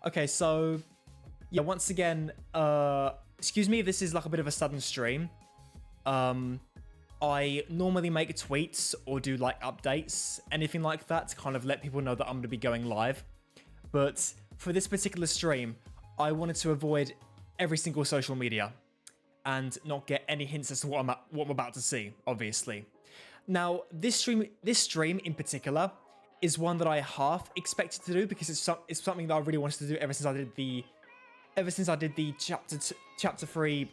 Okay, so yeah, once again, excuse me if this is like a bit of a sudden stream. I normally make tweets or do like updates, anything like that, to kind of let people know that I'm going to be going live. But for this particular stream, I wanted to avoid every single social media and not get any hints as to what I'm about to see, obviously. Now, this stream in particular is one that I half expected to do because it's something that I really wanted to do ever since I did the chapter 3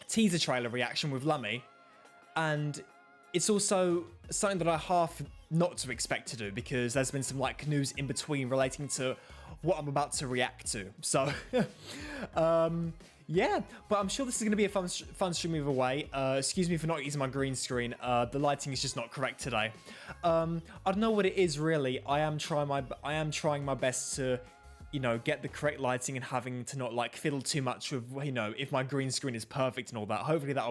teaser trailer reaction with Lummy. And it's also something that I half not to expect to do because there's been some like news in between relating to what I'm about to react to. So, yeah, but I'm sure this is going to be a fun stream either way. Excuse me for not using my green screen. The lighting is just not correct today. I don't know what it is really. I am trying my best to, you know, get the correct lighting and having to not like fiddle too much with, you know, if my green screen is perfect and all that. Hopefully that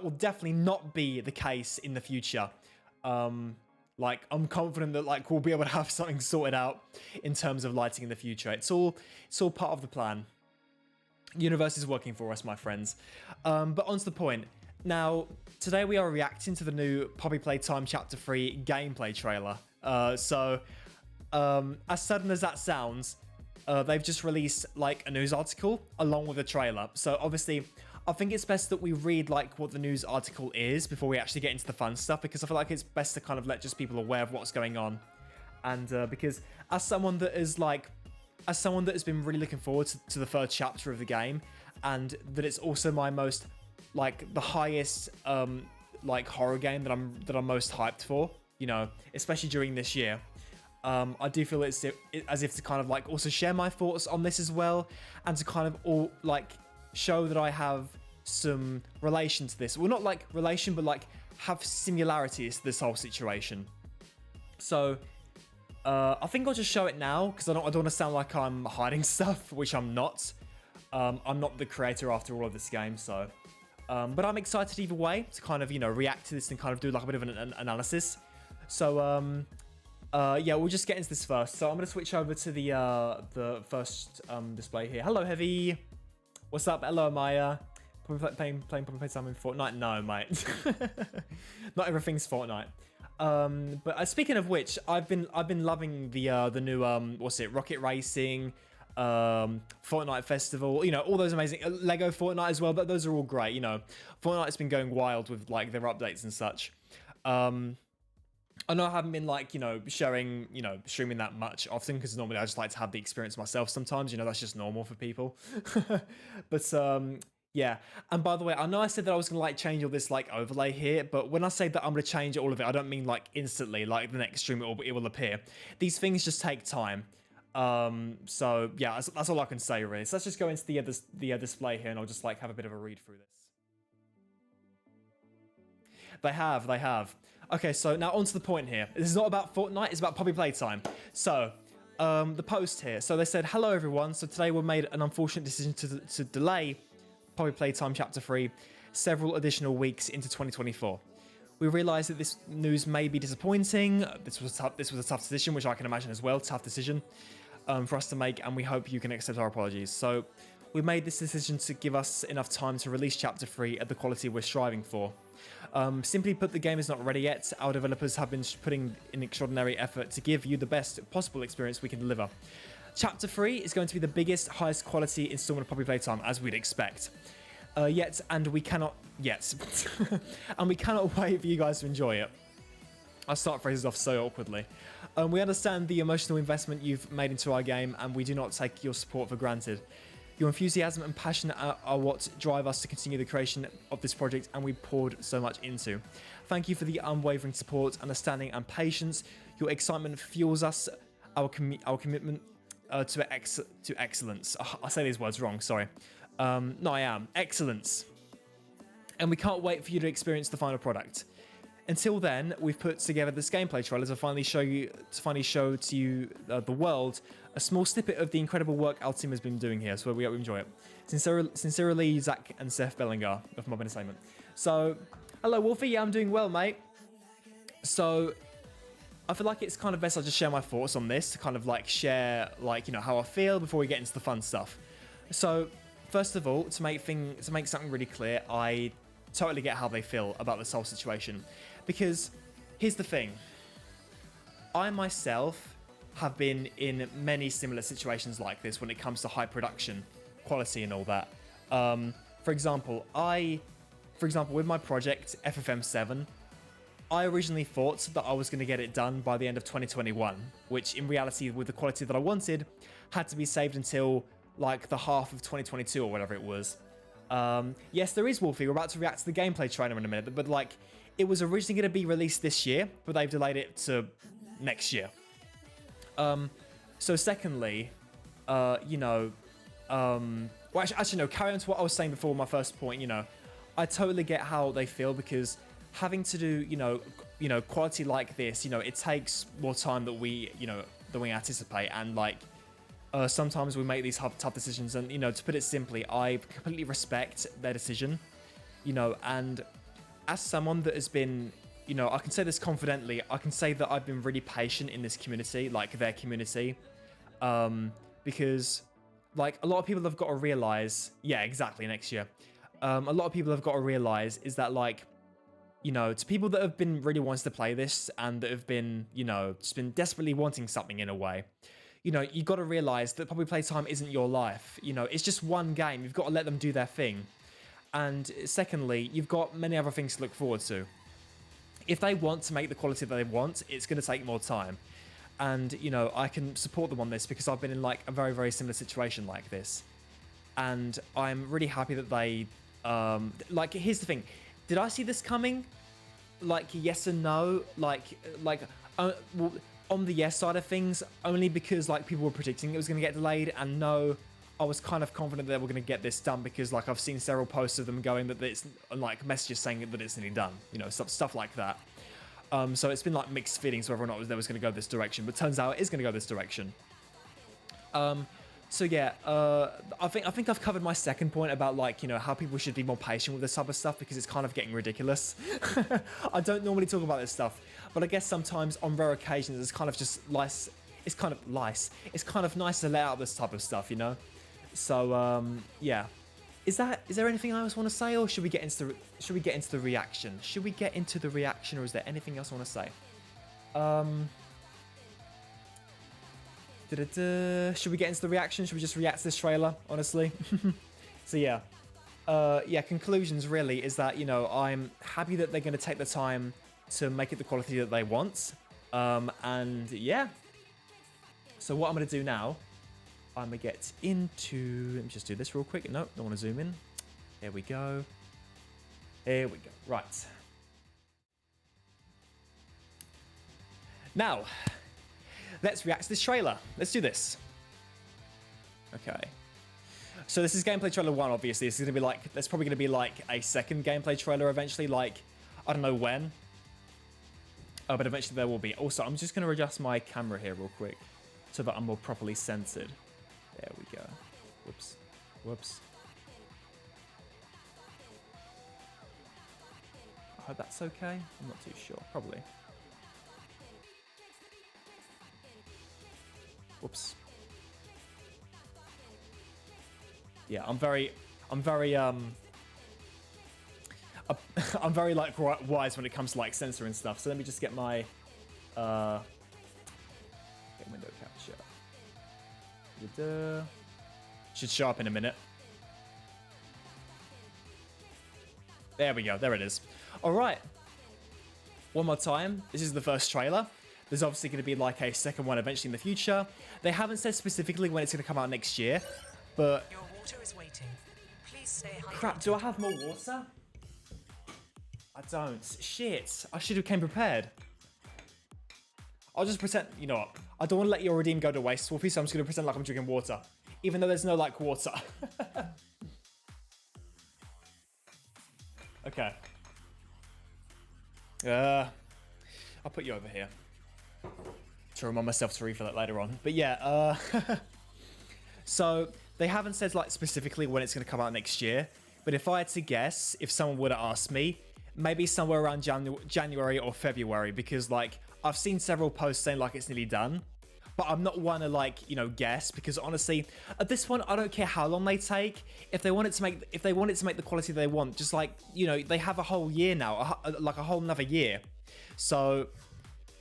will definitely not be the case in the future. Like, I'm confident that like we'll be able to have something sorted out in terms of lighting in the future. It's all part of the plan. Universe is working for us, my friends. But on to the point. Now, today we are reacting to the new Poppy Playtime Chapter 3 gameplay trailer. So, as sudden as that sounds, they've just released like a news article along with a trailer. So obviously, I think it's best that we read like what the news article is before we actually get into the fun stuff, because I feel like it's best to kind of let just people aware of what's going on. And because as someone that has been really looking forward to the third chapter of the game, and that it's also my most like the highest like horror game that I'm most hyped for, you know, especially during this year. I do feel as if to kind of like also share my thoughts on this as well, and to kind of all like show that I have some relation to this. Well, not like relation, but like have similarities to this whole situation. So I think I'll just show it now because I don't want to sound like I'm hiding stuff, which I'm not. I'm not the creator after all of this game, so. But I'm excited either way to kind of, you know, react to this and kind of do like a bit of an analysis. So yeah, we'll just get into this first. So I'm going to switch over to the first display here. Hello, Heavy. What's up? Hello, Maya. Playing Poppy Playtime in Fortnite? No, mate. Not everything's Fortnite. But speaking of which, I've been loving the new what's it? Rocket Racing, Fortnite Festival. You know, all those amazing Lego Fortnite as well. But those are all great. You know, Fortnite's been going wild with like their updates and such. I know I haven't been like, you know, streaming that much often because normally I just like to have the experience myself sometimes, you know, that's just normal for people. But yeah, and by the way, I know I said that I was gonna like change all this like overlay here, but when I say that I'm gonna change all of it, I don't mean like instantly, like the next stream it will appear. These things just take time. So yeah, that's all I can say really. So let's just go into the display here and I'll just like have a bit of a read through this. They have. Okay, so now on to the point here. This is not about Fortnite, it's about Poppy Playtime. So, the post here. So they said, hello everyone. So today we made an unfortunate decision to delay Poppy Playtime Chapter 3 several additional weeks into 2024. We realised that this news may be disappointing. This was a tough decision, which I can imagine as well. Tough decision for us to make, and we hope you can accept our apologies. So we made this decision to give us enough time to release Chapter 3 at the quality we're striving for. Simply put, the game is not ready yet. Our developers have been putting in extraordinary effort to give you the best possible experience we can deliver. Chapter 3 is going to be the biggest, highest quality installment of Poppy Playtime, as we'd expect. And we cannot wait for you guys to enjoy it. I start phrases off so awkwardly. We understand the emotional investment you've made into our game, and we do not take your support for granted. Your enthusiasm and passion are what drive us to continue the creation of this project, and we poured so much into. Thank you for the unwavering support, understanding, and patience. Your excitement fuels us, our commitment to excellence. Oh, I say these words wrong, sorry. No, I am. Excellence. And we can't wait for you to experience the final product. Until then, we've put together this gameplay trailer to finally show to you the world a small snippet of the incredible work our team has been doing here. So we enjoy it. Sincerely, Zach and Seth Bellinger of Mob Entertainment. So, hello Wolfie. Yeah, I'm doing well, mate. So, I feel like it's kind of best I just share my thoughts on this to kind of like share like, you know, how I feel before we get into the fun stuff. So first of all, to make something really clear, I totally get how they feel about this whole situation, because here's the thing. I myself have been in many similar situations like this when it comes to high production quality and all that. For example, with my project FFM7, I originally thought that I was going to get it done by the end of 2021, which in reality, with the quality that I wanted, had to be saved until like the half of 2022 or whatever it was. Yes, there is Wolfie. We're about to react to the gameplay trailer in a minute, but like, it was originally going to be released this year, but they've delayed it to next year. So secondly, you know, well, actually, no, carry on to what I was saying before my first point, you know, I totally get how they feel, because having to do, you know, quality like this, you know, it takes more time than we anticipate, and like, sometimes we make these tough decisions, and, you know, to put it simply, I completely respect their decision, you know, and as someone that has been, you know, I can say this confidently, I can say that I've been really patient in this community, like their community, because like a lot of people have got to realize, yeah, exactly, next year. A lot of people have got to realize is that, like, you know, to people that have been really wanting to play this and that have been, you know, just been desperately wanting something in a way, you know, you got to realize that Poppy Playtime isn't your life. You know, it's just one game. You've got to let them do their thing. And secondly, you've got many other things to look forward to. If they want to make the quality that they want, it's going to take more time. And, you know, I can support them on this because I've been in like a very, very similar situation like this. And I'm really happy that they, like, here's the thing. Did I see this coming? Like, yes and no. Well, on the yes side of things, only because like people were predicting it was going to get delayed, and no, I was kind of confident that they were going to get this done because like I've seen several posts of them going that it's like messages saying that it's nearly done, you know, stuff like that. So it's been like mixed feelings whether or not they was going to go this direction, but turns out it is going to go this direction. So yeah, I think I've covered my second point about like, you know, how people should be more patient with this type of stuff because it's kind of getting ridiculous. I don't normally talk about this stuff, but I guess sometimes on rare occasions it's kind of just nice. It's kind of nice to let out this type of stuff, you know. So yeah, is there anything I else want to say, or should we get into the reaction? Should we get into the reaction, or is there anything else I want to say? Should we get into the reaction? Should we just react to this trailer, honestly? So yeah. Yeah, conclusions really is that, you know, I'm happy that they're going to take the time to make it the quality that they want. And yeah. So what I'm going to do now, I'm going to get into... Let me just do this real quick. No, don't want to zoom in. There we go. There we go. Right. Now... let's react to this trailer. Let's do this. Okay. So this is gameplay trailer 1, obviously. This is going to be like... there's probably going to be like a second gameplay trailer eventually. Like, I don't know when. But eventually there will be. Also, I'm just going to adjust my camera here real quick so that I'm more properly centered. There we go. Whoops. Whoops. I hope that's okay. I'm not too sure. Probably. Whoops. Yeah, I'm very I'm very like wise when it comes to like censoring stuff. So let me just get my get window capture. Should show up in a minute. There we go. There it is. All right. One more time. This is the first trailer. There's obviously going to be like a second one eventually in the future. They haven't said specifically when it's going to come out next year, but... Your water is waiting. Please stay hydrated. Crap, do I have more water? I don't. Shit. I should have came prepared. I'll just pretend... You know what? I don't want to let your redeem go to waste, Wolfie, so I'm just going to pretend like I'm drinking water. Even though there's no, like, water. Okay. I'll put you over here to remind myself to refill it later on. But yeah, so they haven't said like specifically when it's going to come out next year. But if I had to guess, if someone would have asked me, maybe somewhere around January or February, because like I've seen several posts saying like it's nearly done, but I'm not one to like, you know, guess, because honestly, at this point, I don't care how long they take. If they want it to make the quality they want, just like, you know, they have a whole year now, like a whole another year. So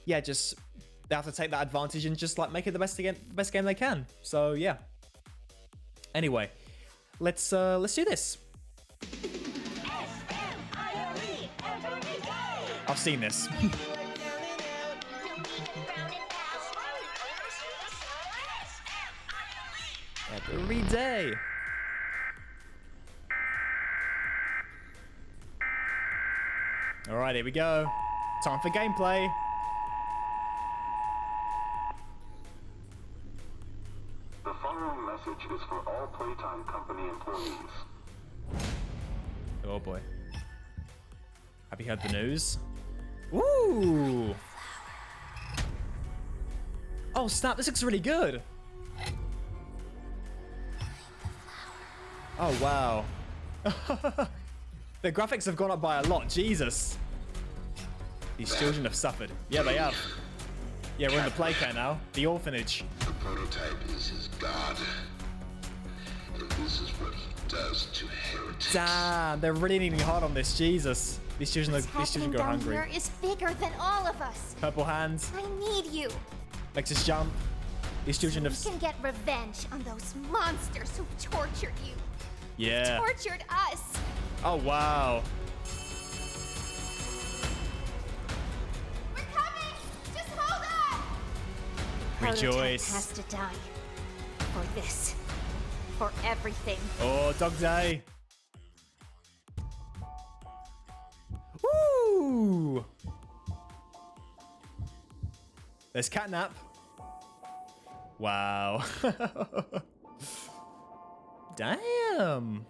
yeah, just they have to take that advantage and just like make it the best game they can. So yeah. Anyway, let's do this. I've seen this. Every day. All right, here we go. Time for gameplay. The following message is for all Playtime Company employees. Oh boy. Have you heard the news? Ooh. Oh snap, this looks really good. Oh wow. The graphics have gone up by a lot, Jesus. These children have suffered. Yeah, they have. Yeah, we're in the playcare now. The orphanage. The prototype is his god. And this is what he does to heretics. Damn, they're really leaning hard on this, Jesus. These children go hungry. Here is bigger than all of us. Purple hands. I need you. Makes us jump. These children have... We can get revenge on those monsters who tortured you. Yeah. Tortured us. Oh, wow. We're coming. Just hold on. Rejoice. Prototype has to die. For this. For everything. Oh, dog day. Woo! There's catnap. Wow. Damn.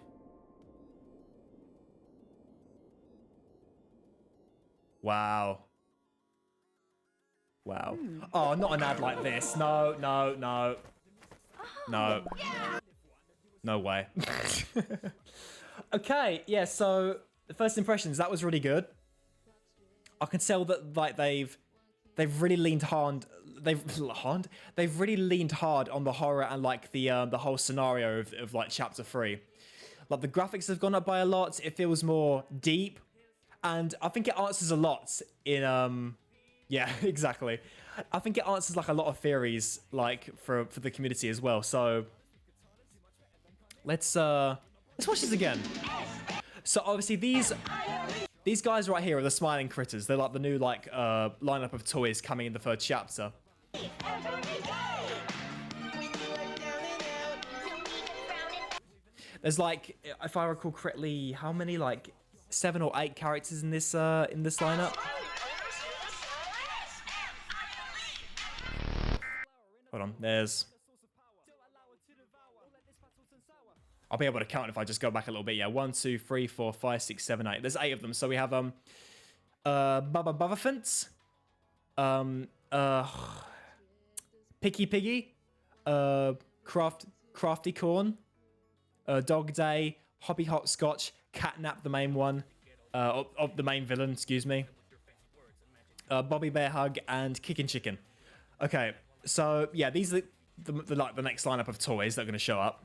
Wow. Wow. Oh, not an ad like this. No, no, no. No. No way. Okay, yeah, so the first impressions, that was really good. I can tell that like they've really leaned hard. They've really leaned hard on the horror and like the whole scenario of like chapter 3. Like the graphics have gone up by a lot. It feels more deep, and I think it answers a lot in yeah, exactly. I think it answers like a lot of theories like for the community as well. So let's watch this again. So obviously these guys right here are the smiling critters. They're like the new like lineup of toys coming in the third chapter. There's like, if I recall correctly, how many, like 7 or 8 characters in this lineup? Hold on, there's... I'll be able to count if I just go back a little bit. Yeah, 1, 2, 3, 4, 5, 6, 7, 8. There's 8 of them. So we have Bubba Bubbaphant, Picky Piggy, Crafty Corn, Dog Day, Hoppy Hopscotch, Catnap, the main one, of the main villain, excuse me, Bobby Bear Hug, and Kickin' Chicken. Okay, so yeah, these are the next lineup of toys that are going to show up.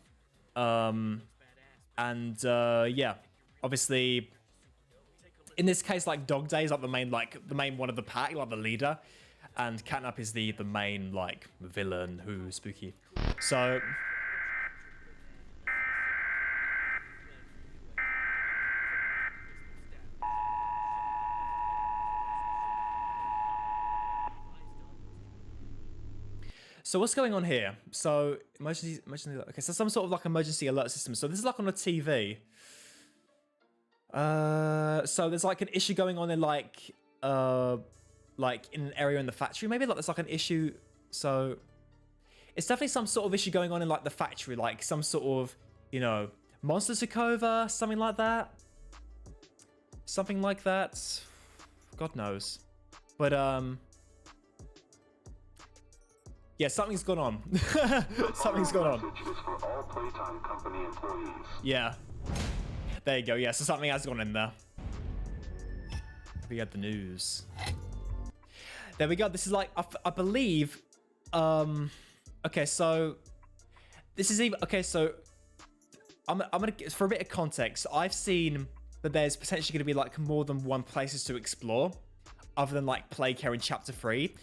Yeah, obviously, in this case, like Dog Day is like the main one of the pack, like the leader, and Catnap is the main like villain who's spooky. So what's going on here? So emergency. Okay, so some sort of like emergency alert system. So this is like on a TV. So there's like an issue going on in like in an area in the factory. Maybe like there's like an issue. So it's definitely some sort of issue going on in like the factory, like some sort of, you know, monster took over, something like that. Something like that. God knows. But yeah, something's gone on. Something's gone on. Is for all Playtime Company employees. Yeah. There you go. Yeah, so something has gone in there. We had the news. There we go. This is like, I believe, okay, so this is even, okay, so I'm gonna, for a bit of context, I've seen that there's potentially gonna be like more than one places to explore other than like Playcare in chapter 3.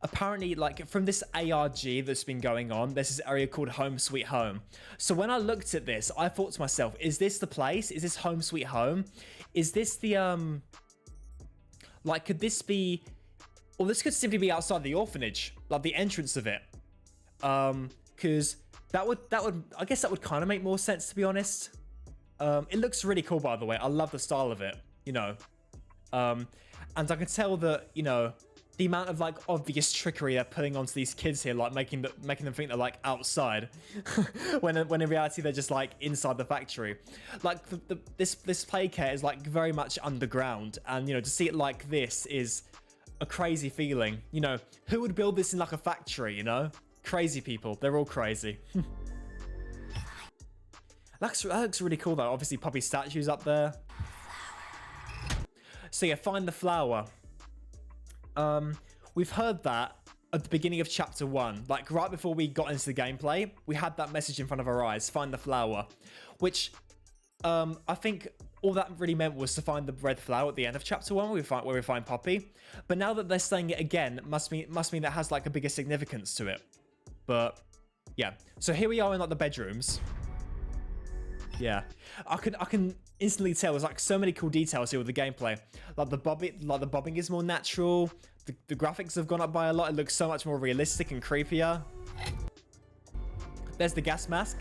Apparently, like from this ARG that's been going on, there's this area called Home Sweet Home. So when I looked at this, I thought to myself, is this the place? Is this Home Sweet Home? Is this the, like, could this be, or this could simply be outside the orphanage, like the entrance of it. Because that would, I guess that would kind of make more sense, to be honest. It looks really cool, by the way. I love the style of it, you know. And I can tell that, you know, the amount of like obvious trickery they're putting onto these kids here, like making them think they're like outside, when in reality they're just like inside the factory. Like this Playcare is like very much underground, and you know, to see it like this is a crazy feeling. You know, who would build this in like a factory? You know, crazy people. They're all crazy. That looks really cool though. Obviously, Poppy statues up there. So yeah, find the flower. We've heard that at the beginning of chapter 1, like right before we got into the gameplay, we had that message in front of our eyes, find the flower, which I think all that really meant was to find the red flower at the end of chapter 1 where we find Poppy. But now that they're saying it again, must mean that has like a bigger significance to it. But yeah, so here we are in like the bedrooms. Yeah, I can instantly tell there's like so many cool details here with the gameplay. Like the bobbing is more natural. The graphics have gone up by a lot. It looks so much more realistic and creepier. There's the gas mask.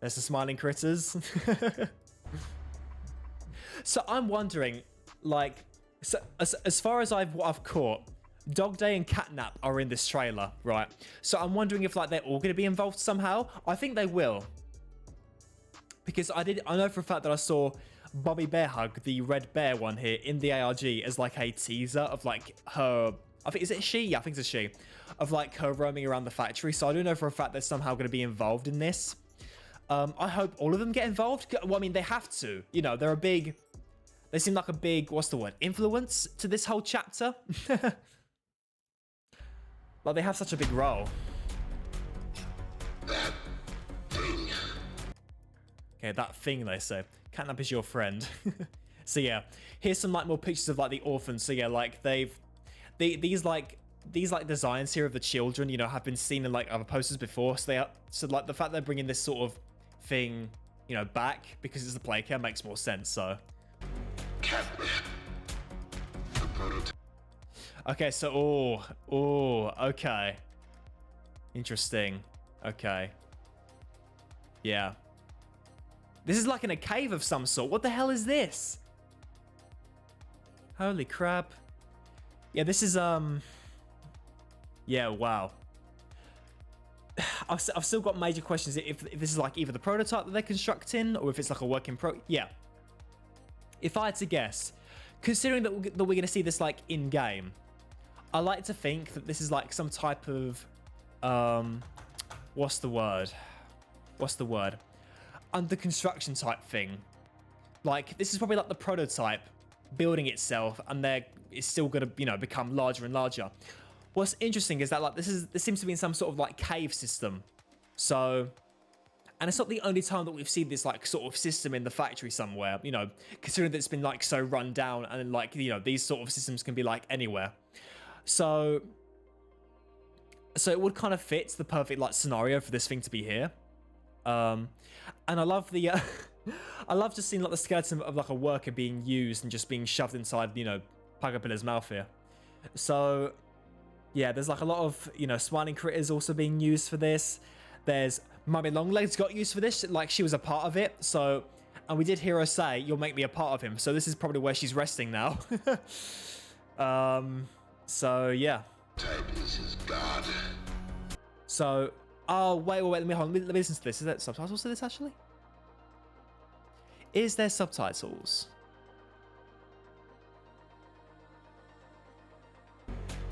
There's the smiling critters. So I'm wondering, like, so as far as what I've caught, Dog Day and Catnap are in this trailer, right? So I'm wondering if like they're all going to be involved somehow. I think they will, because I know for a fact that I saw Bobby Bear Hug, the red bear one here in the ARG, as like a teaser of like her. I think, is it she? Yeah, I think it's a she. Of like her roaming around the factory. So I do know for a fact they're somehow going to be involved in this. I hope all of them get involved. Well, I mean, they have to. You know, they seem like a big, what's the word, influence to this whole chapter. Like, they have such a big role. That thing. Okay, that thing, they say. Catnap is your friend. So yeah, here's some like more pictures of like the orphans. So yeah, like these designs here of the children, you know, have been seen in like other posters before. So like the fact they're bringing this sort of thing, you know, back because it's the Playcare makes more sense. So. Catnap. The prototype. Okay, so okay, interesting. Okay, yeah, this is like in a cave of some sort. What the hell is this? Holy crap! Yeah, this is yeah, wow. I've still got major questions if this is like either the prototype that they're constructing or if it's like a work in pro. Yeah, if I had to guess, considering that we're going to see this like in game. I like to think that this is like some type of, what's the word? Under construction type thing. Like, this is probably like the prototype building itself, and it's still gonna, you know, become larger and larger. What's interesting is that like this seems to be in some sort of like cave system. So, and it's not the only time that we've seen this like sort of system in the factory somewhere, you know, considering that it's been like so run down, and like, you know, these sort of systems can be like anywhere. So it would kind of fit the perfect like scenario for this thing to be here. And I love the I love just seeing like the skeleton of like a worker being used and just being shoved inside, you know, Pagapilla's mouth here. So yeah, there's like a lot of, you know, smiling critters also being used for this. There's Mummy Longlegs got used for this, like she was a part of it. So, and we did hear her say, "You'll make me a part of him." So this is probably where she's resting now. So yeah. Type is his god. So, oh wait, let me listen to this. Is there subtitles to this actually? Is there subtitles?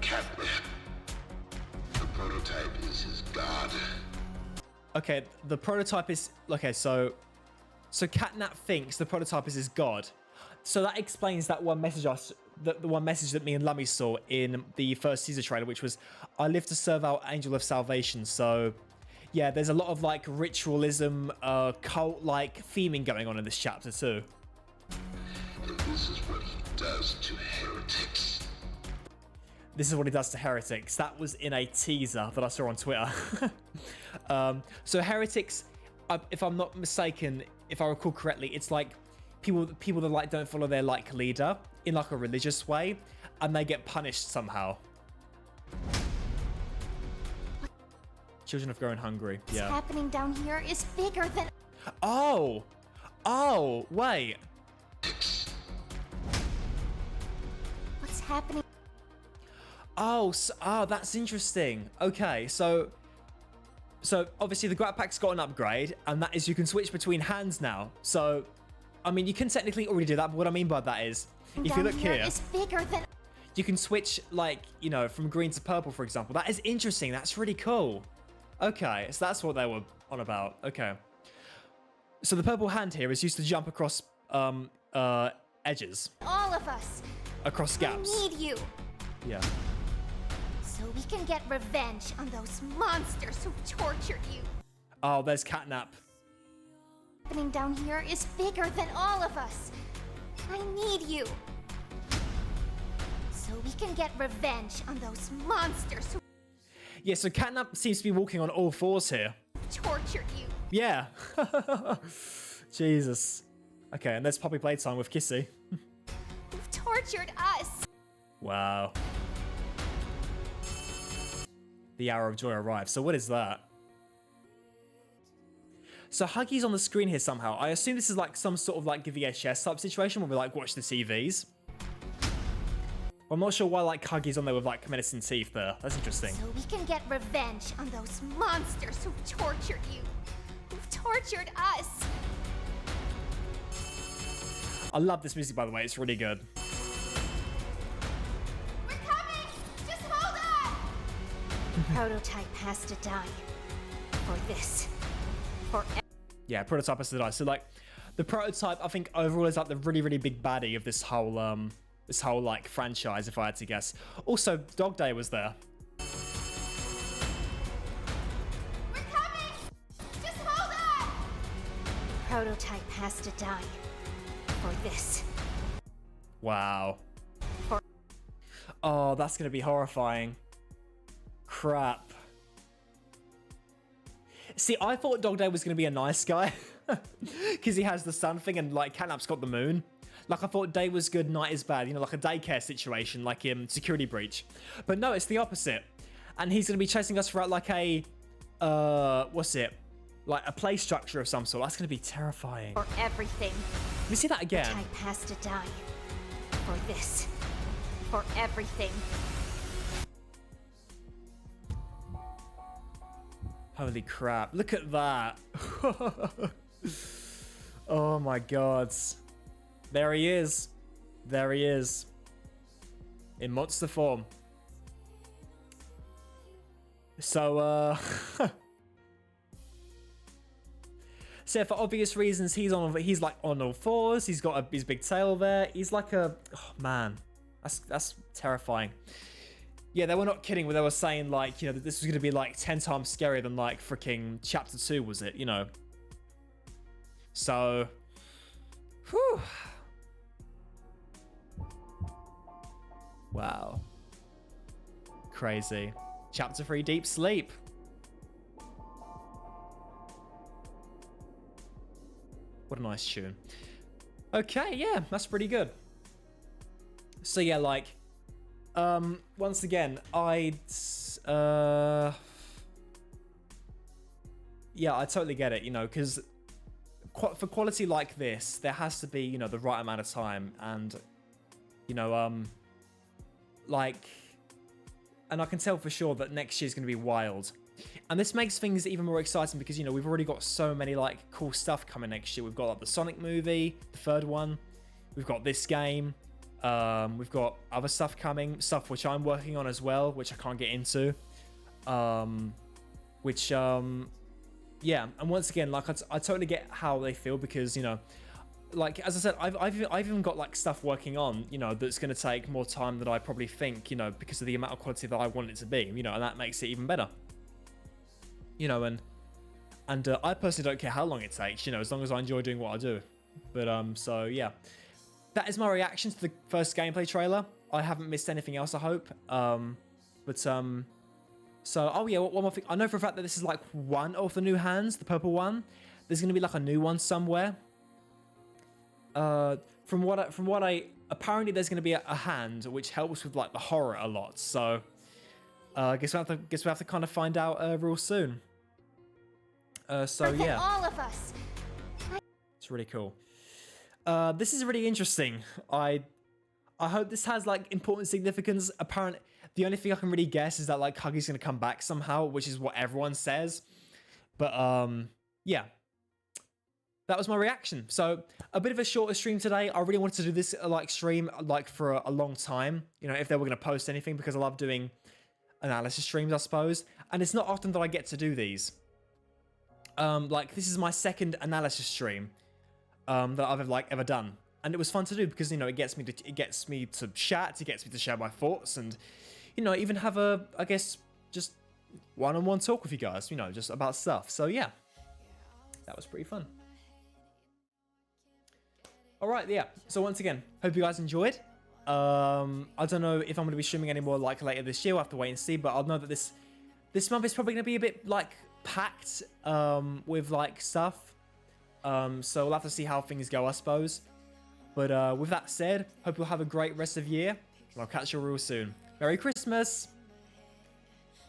Catnap. The prototype is his god. Okay, the prototype is okay. So Catnap thinks the prototype is his god. So that explains that one message the one message that me and Lummy saw in the first teaser trailer, which was, "I live to serve our angel of salvation." So, yeah, there's a lot of like ritualism, cult-like theming going on in this chapter too. And this is what he does to heretics. This is what he does to heretics. That was in a teaser that I saw on Twitter. So heretics, if I'm not mistaken, if I recall correctly, it's like people that like don't follow their like leader in like a religious way, and they get punished somehow. Children have grown hungry. Yeah. What's happening down here is bigger than. Oh, wait. What's happening? Oh, that's interesting. Okay, so obviously the Grat Pack's got an upgrade, and that is you can switch between hands now. So, I mean, you can technically already do that, but what I mean by that is, if you look here, is bigger than. you can switch, like, you know, from green to purple, for example. That is interesting. That's really cool. Okay, so that's what they were on about. Okay. So the purple hand here is used to jump across edges, All of us. across gaps. I need you. Yeah. So we can get revenge on those monsters who tortured you. Oh, there's Catnap. What's happening down here is bigger than all of us. I need you. So we can get revenge on those monsters who Yeah, so Catnap seems to be walking on all fours here. tortured you. Yeah. Jesus. Okay, and there's Poppy Playtime with Kissy. Who've tortured us. Wow. The hour of joy arrives. So what is that? So Huggy's on the screen here somehow. I assume this is like some sort of like VHS type situation where we like watch the TVs. I'm not sure why like Huggy's on there with like menacing teeth there. That's interesting. So we can get revenge on those monsters who've tortured you. Who've tortured us. I love this music, by the way. It's really good. We're coming! Just hold on! Prototype has to die. For this. For Yeah, Prototype has to die. So like, the Prototype, I think overall is like the really, really big baddie of this whole like franchise, if I had to guess. Also, Dog Day was there. We're coming! Just hold on! Prototype has to die. For this. Wow. For Oh, that's gonna be horrifying. Crap. See, I thought Dog Day was gonna be a nice guy. Because he has the sun thing and like Catnap's got the moon. Like I thought day was good, night is bad. You know, like a daycare situation, like in Security Breach. But no, it's the opposite. And he's gonna be chasing us throughout like a, what's it? Like a play structure of some sort. That's gonna be terrifying. For everything. Let me see that again. Prototype has to die. For this. For everything. Holy crap. Look at that. Oh my god. There he is. There he is. In monster form. So, so yeah, for obvious reasons, he's like on all fours. He's got his big tail there. He's like a, oh man, that's terrifying. Yeah, they were not kidding when they were saying like, you know, that this was going to be like 10 times scarier than like freaking chapter 2, was it? You know. So, whew. Wow. Crazy. Chapter 3, Deep Sleep. What a nice tune. Okay, yeah, that's pretty good. So yeah, like, once again, yeah, I totally get it, you know, because for quality like this, there has to be, you know, the right amount of time, and, you know, like, and I can tell for sure that next year's going to be wild. And this makes things even more exciting because, you know, we've already got so many, like, cool stuff coming next year. We've got, like, the Sonic movie, the third one. We've got this game. We've got other stuff coming, stuff which I'm working on as well, which I can't get into. Yeah, and once again, like, I totally get how they feel because, you know, like, as I said, I've even got like stuff working on, you know, that's going to take more time than I probably think, you know, because of the amount of quality that I want it to be, you know, and that makes it even better. You know, and I personally don't care how long it takes, you know, as long as I enjoy doing what I do. But so yeah, that is my reaction to the first gameplay trailer. I haven't missed anything else, I hope. So, oh yeah, one more thing. I know for a fact that this is like one of the new hands, the purple one. There's gonna be like a new one somewhere. From what I apparently there's gonna be a hand which helps with like the horror a lot. So, I guess we have to kind of find out real soon. So yeah, All of us. it's really cool. This is really interesting. I hope this has like important significance. Apparently, the only thing I can really guess is that like Huggy's gonna come back somehow, which is what everyone says. But yeah, that was my reaction. So a bit of a shorter stream today. I really wanted to do this like stream like for a long time. You know, if they were gonna post anything, because I love doing analysis streams, I suppose. And it's not often that I get to do these. Like this is my second analysis stream that I've ever done. And it was fun to do because, you know, it gets me to chat, it gets me to share my thoughts, and, you know, even have a, I guess, just one-on-one talk with you guys, you know, just about stuff. So yeah, that was pretty fun. All right, yeah. So once again, hope you guys enjoyed. I don't know if I'm going to be streaming anymore like later this year. We'll have to wait and see, but I'll know that this month is probably going to be a bit like packed with like stuff. So we'll have to see how things go, I suppose. But with that said, hope you'll have a great rest of the year, and I'll catch you real soon. Merry Christmas!